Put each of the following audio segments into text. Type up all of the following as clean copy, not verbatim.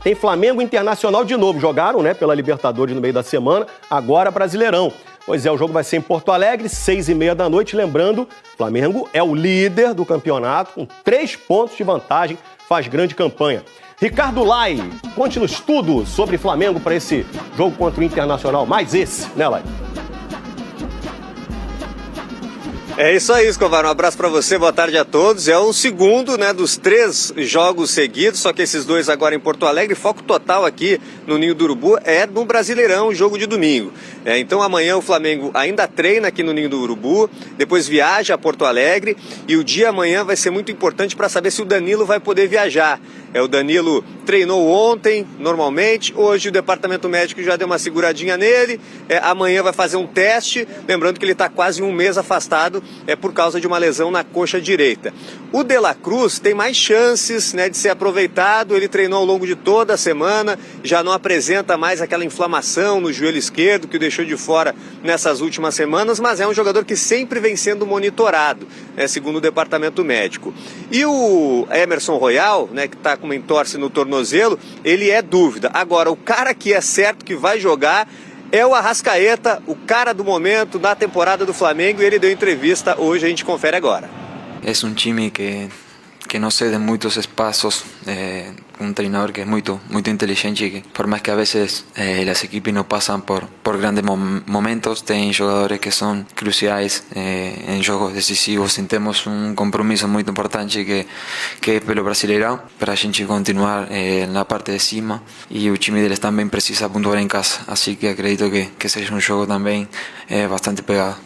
tem Flamengo e Internacional de novo. Jogaram, né, pela Libertadores no meio da semana, agora Brasileirão. Pois é, o jogo vai ser em Porto Alegre, 6h30 da noite. Lembrando, Flamengo é o líder do campeonato, com 3 pontos de vantagem, faz grande campanha. Ricardo Lai, conte-nos tudo sobre Flamengo para esse jogo contra o Internacional, mais esse, né, Lai? É isso aí, Escobar. Um abraço para você, boa tarde a todos. É o segundo, né, dos 3 jogos seguidos, só que esses 2 agora em Porto Alegre. Foco total aqui no Ninho do Urubu é no Brasileirão, jogo de domingo. Então amanhã o Flamengo ainda treina aqui no Ninho do Urubu, depois viaja a Porto Alegre e o dia amanhã vai ser muito importante para saber se o Danilo vai poder viajar. O Danilo treinou ontem, normalmente, hoje o departamento médico já deu uma seguradinha nele, amanhã vai fazer um teste, lembrando que ele está quase 1 mês afastado, por causa de uma lesão na coxa direita. O De La Cruz tem mais chances, né, de ser aproveitado, ele treinou ao longo de toda a semana, já não apresenta mais aquela inflamação no joelho esquerdo que o deixou de fora nessas últimas semanas, mas é um jogador que sempre vem sendo monitorado, segundo o departamento médico. E o Emerson Royal, né, que está com uma entorse no tornozelo, ele é dúvida. Agora, o cara que é certo que vai jogar é o Arrascaeta, o cara do momento da temporada do Flamengo, e ele deu entrevista hoje, a gente confere agora. É um time que não cede muitos espaços, um treinador que é muito inteligente e que, por mais que a vezes as equipes não passam por grandes momentos, tem jogadores que são cruciais em jogos decisivos. Temos um compromisso muito importante que é pelo Brasileirão, para a gente continuar na parte de cima, e o time deles também precisa pontuar em casa, assim que acredito que seja um jogo também bastante pegado.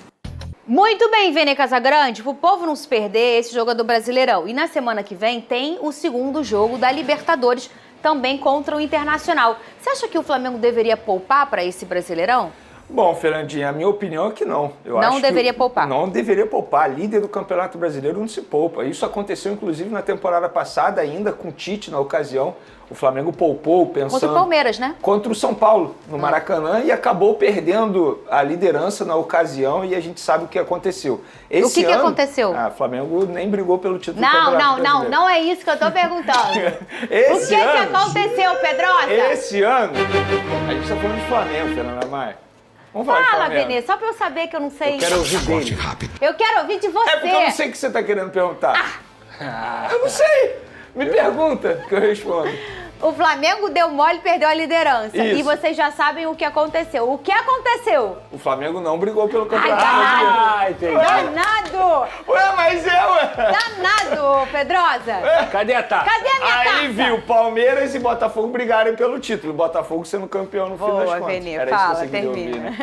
Muito bem, Vene Casagrande, pro povo não se perder esse jogo do Brasileirão. E na semana que vem tem o segundo jogo da Libertadores, também contra o Internacional. Você acha que o Flamengo deveria poupar para esse Brasileirão? Bom, Fernandinha, a minha opinião é que não. Eu acho não deveria poupar. Não deveria poupar. Líder do Campeonato Brasileiro não se poupa. Isso aconteceu, inclusive, na temporada passada, ainda com o Tite na ocasião. O Flamengo poupou pensando... Contra o Palmeiras, né? Contra o São Paulo, no Maracanã, e acabou perdendo a liderança na ocasião, e a gente sabe o que aconteceu. O que aconteceu? O Flamengo nem brigou pelo título do Campeonato Brasileiro. Não é isso que eu tô perguntando. O que aconteceu, Pedrosa? Esse ano, a gente tá falando de Flamengo, Fernanda Maia. Vamos falar Fala, Benê, só pra eu saber que eu não sei. Eu quero ouvir dele. Eu quero ouvir de você. É porque eu não sei o que você tá querendo perguntar. Eu não sei. Me pergunta que eu respondo. O Flamengo deu mole e perdeu a liderança. Isso. E vocês já sabem o que aconteceu. O que aconteceu? O Flamengo não brigou pelo Campeonato Brasileiro. Danado! Ué, mas Danado, Pedrosa! Cadê a taça? Cadê a minha taça? Aí viu, Palmeiras e Botafogo brigarem pelo título. Botafogo sendo campeão no fim das contas. Benê, Era fala, isso que você queria ouvir, né?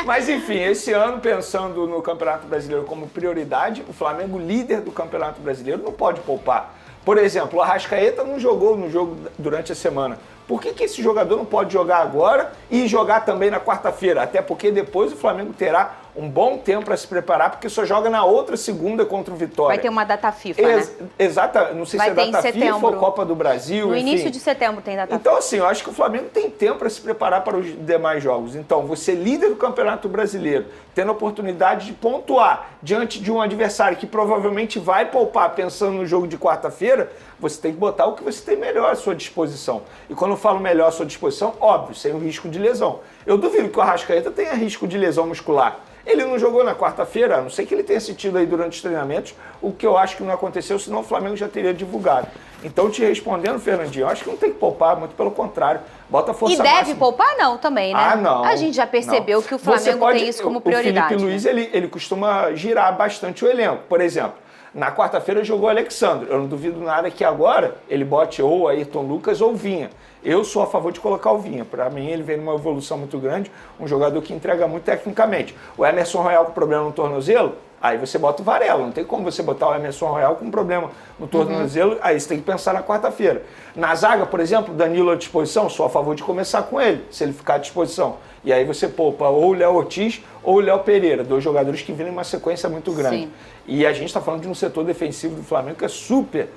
Mas enfim, esse ano, pensando no Campeonato Brasileiro como prioridade, o Flamengo, líder do Campeonato Brasileiro, não pode poupar. Por exemplo, o Arrascaeta não jogou no jogo durante a semana. Por que esse jogador não pode jogar agora e jogar também na quarta-feira? Até porque depois o Flamengo terá um bom tempo para se preparar, porque só joga na outra segunda contra o Vitória. Vai ter uma data FIFA, né? Exata, não sei se é data FIFA ou Copa do Brasil, No enfim. início de setembro tem data FIFA. Então, assim, eu acho que o Flamengo tem tempo para se preparar para os demais jogos. Então, você líder do Campeonato Brasileiro, tendo a oportunidade de pontuar diante de um adversário que provavelmente vai poupar pensando no jogo de quarta-feira, você tem que botar o que você tem melhor à sua disposição. E quando eu falo melhor à sua disposição, óbvio, sem o risco de lesão. Eu duvido que o Arrascaeta tenha risco de lesão muscular. Ele não jogou na quarta-feira, a não ser que ele tenha sentido aí durante os treinamentos, o que eu acho que não aconteceu, senão o Flamengo já teria divulgado. Então, te respondendo, Fernandinho, eu acho que não tem que poupar, muito pelo contrário. Bota força máxima. E deve máxima. Poupar não também, né? Ah, não. A gente já percebeu que o Flamengo tem isso como prioridade. O Felipe Luiz, ele costuma girar bastante o elenco. Por exemplo, na quarta-feira jogou o Alexandre. Eu não duvido nada que agora ele bote ou Ayrton Lucas ou Vinha. Eu sou a favor de colocar o Vinha. Para mim, ele vem numa evolução muito grande, um jogador que entrega muito tecnicamente. O Emerson Royal com problema no tornozelo, aí você bota o Varela. Não tem como você botar o Emerson Royal com problema no tornozelo, aí você tem que pensar na quarta-feira. Na zaga, por exemplo, Danilo à disposição, sou a favor de começar com ele, se ele ficar à disposição. E aí você poupa ou o Léo Ortiz ou o Léo Pereira, 2 jogadores que viram uma sequência muito grande. Sim. E a gente está falando de um setor defensivo do Flamengo que é super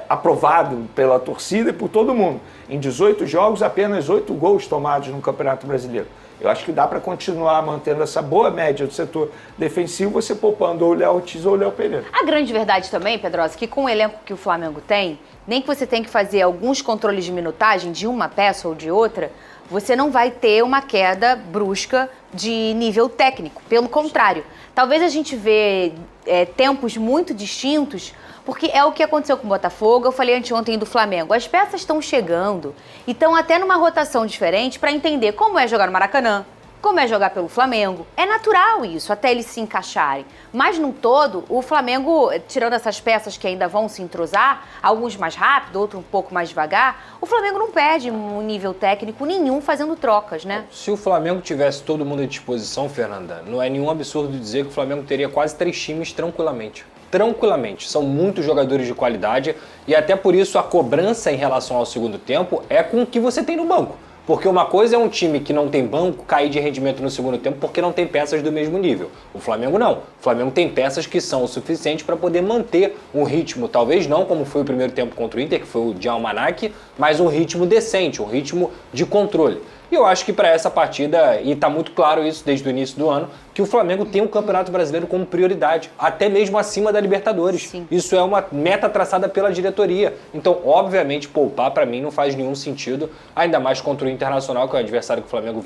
aprovado pela torcida e por todo mundo. Em 18 jogos, apenas 8 gols tomados no Campeonato Brasileiro. Eu acho que dá para continuar mantendo essa boa média do setor defensivo, você poupando ou o Léo Ortiz ou o Léo Pereira. A grande verdade também, Pedrosa, que com o elenco que o Flamengo tem, nem que você tenha que fazer alguns controles de minutagem de uma peça ou de outra, você não vai ter uma queda brusca de nível técnico. Pelo contrário, talvez a gente vê tempos muito distintos, porque é o que aconteceu com o Botafogo, eu falei anteontem do Flamengo. As peças estão chegando e estão até numa rotação diferente para entender como é jogar no Maracanã, como é jogar pelo Flamengo. É natural isso, até eles se encaixarem. Mas, no todo, o Flamengo, tirando essas peças que ainda vão se entrosar, alguns mais rápido, outros um pouco mais devagar, o Flamengo não perde um nível técnico nenhum fazendo trocas, né? Se o Flamengo tivesse todo mundo à disposição, Fernanda, não é nenhum absurdo dizer que o Flamengo teria quase 3 times tranquilamente. Tranquilamente. São muitos jogadores de qualidade e até por isso a cobrança em relação ao segundo tempo é com o que você tem no banco. Porque uma coisa é um time que não tem banco cair de rendimento no segundo tempo porque não tem peças do mesmo nível. O Flamengo não. O Flamengo tem peças que são o suficiente para poder manter um ritmo, talvez não como foi o primeiro tempo contra o Inter, que foi o de almanaque, mas um ritmo decente, um ritmo de controle. E eu acho que para essa partida, e está muito claro isso desde o início do ano, que o Flamengo tem o Campeonato Brasileiro como prioridade, até mesmo acima da Libertadores. Sim. Isso é uma meta traçada pela diretoria. Então, obviamente, poupar para mim não faz nenhum sentido, ainda mais contra o Internacional, que é o adversário que o Flamengo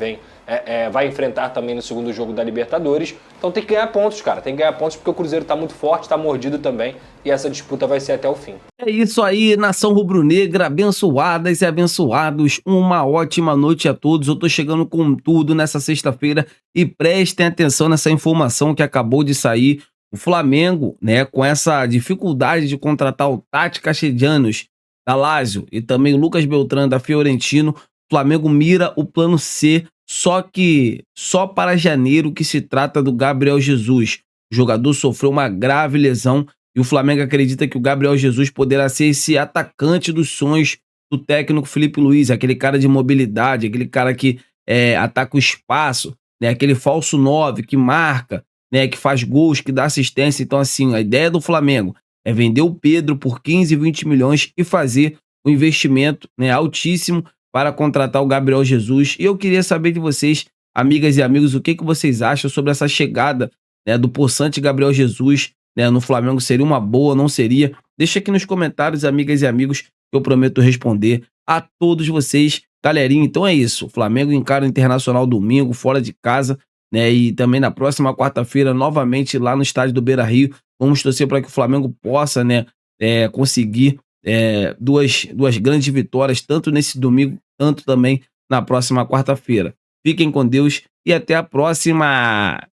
vai enfrentar também no segundo jogo da Libertadores. Então tem que ganhar pontos, cara. Tem que ganhar pontos porque o Cruzeiro está muito forte, está mordido também, e essa disputa vai ser até o fim. É isso aí, nação rubro-negra, abençoadas e abençoados, uma ótima noite a todos. Eu tô chegando com tudo nessa sexta-feira e prestem atenção nessa informação que acabou de sair. O Flamengo, né, com essa dificuldade de contratar o Tati Castellanos da Lazio e também o Lucas Beltrán da Fiorentino, o Flamengo mira o plano C, só que só para janeiro, que se trata do Gabriel Jesus. O jogador sofreu uma grave lesão e o Flamengo acredita que o Gabriel Jesus poderá ser esse atacante dos sonhos do técnico Felipe Luiz, aquele cara de mobilidade, aquele cara que ataca o espaço, né, aquele falso 9 que marca, né, que faz gols, que dá assistência. Então, assim, a ideia do Flamengo é vender o Pedro por 15, 20 milhões e fazer um investimento, né, altíssimo para contratar o Gabriel Jesus. E eu queria saber de vocês, amigas e amigos, o que vocês acham sobre essa chegada, né, do possante Gabriel Jesus, né, no Flamengo. Seria uma boa, não seria? Deixa aqui nos comentários, amigas e amigos, que eu prometo responder a todos vocês. Galerinha, então é isso. O Flamengo encara o Internacional domingo, fora de casa, né, e também na próxima quarta-feira, novamente lá no estádio do Beira-Rio. Vamos torcer para que o Flamengo possa, né, conseguir duas grandes vitórias, tanto nesse domingo, tanto também na próxima quarta-feira. Fiquem com Deus e até a próxima!